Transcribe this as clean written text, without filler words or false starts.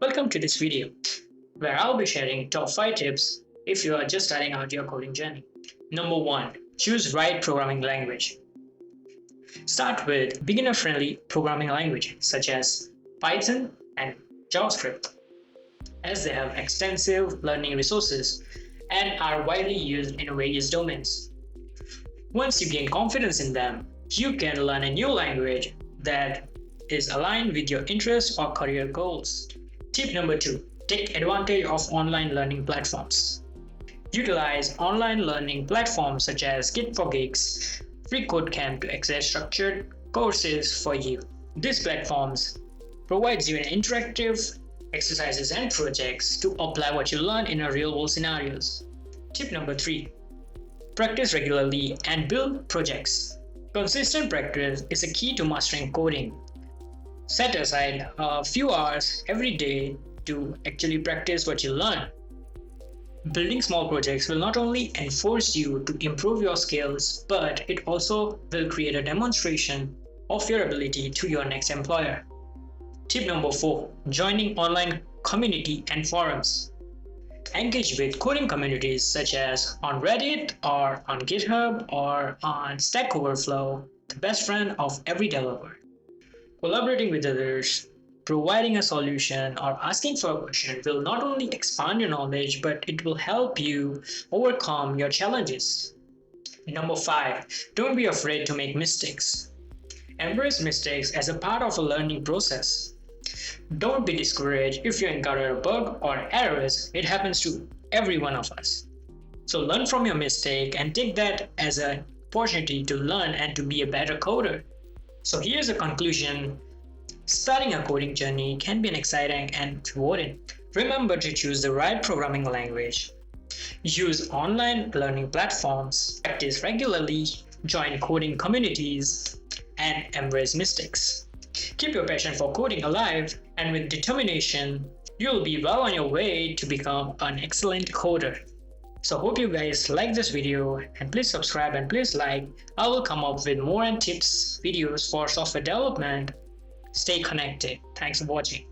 Welcome to this video, where I'll be sharing top 5 tips if you are just starting out your coding journey. Number 1. Choose right programming language. Start with beginner-friendly programming language such as Python and JavaScript, as they have extensive learning resources and are widely used in various domains. Once you gain confidence in them, you can learn a new language that is aligned with your interests or career goals. Tip number 2. Take advantage of online learning platforms. Utilize online learning platforms such as Git4Gigs, FreeCodeCamp to access structured courses for you. These platforms provides you an interactive exercises and projects to apply what you learn in a real-world scenarios. Tip number 3. Practice regularly and build projects. Consistent practice is a key to mastering coding. Set aside a few hours every day to actually practice what you learn. Building small projects will not only enforce you to improve your skills, but it also will create a demonstration of your ability to your next employer. Tip number 4. Joining online community and forums. Engage with coding communities such as on Reddit or on GitHub or on Stack Overflow, the best friend of every developer. Collaborating with others, providing a solution, or asking for a question will not only expand your knowledge, but it will help you overcome your challenges. Number 5. Don't be afraid to make mistakes. Embrace mistakes as a part of a learning process. Don't be discouraged if you encounter a bug or errors. It happens to every one of us. So learn from your mistake and take that as an opportunity to learn and to be a better coder. So here's a conclusion. Starting a coding journey can be an exciting and rewarding. Remember to choose the right programming language. Use online learning platforms, practice regularly, join coding communities, and embrace mistakes. Keep your passion for coding alive, and with determination, you'll be well on your way to become an excellent coder. So hope you guys like this video, and please subscribe and please like. I will come up with more and tips videos for software development. Stay connected. Thanks for watching.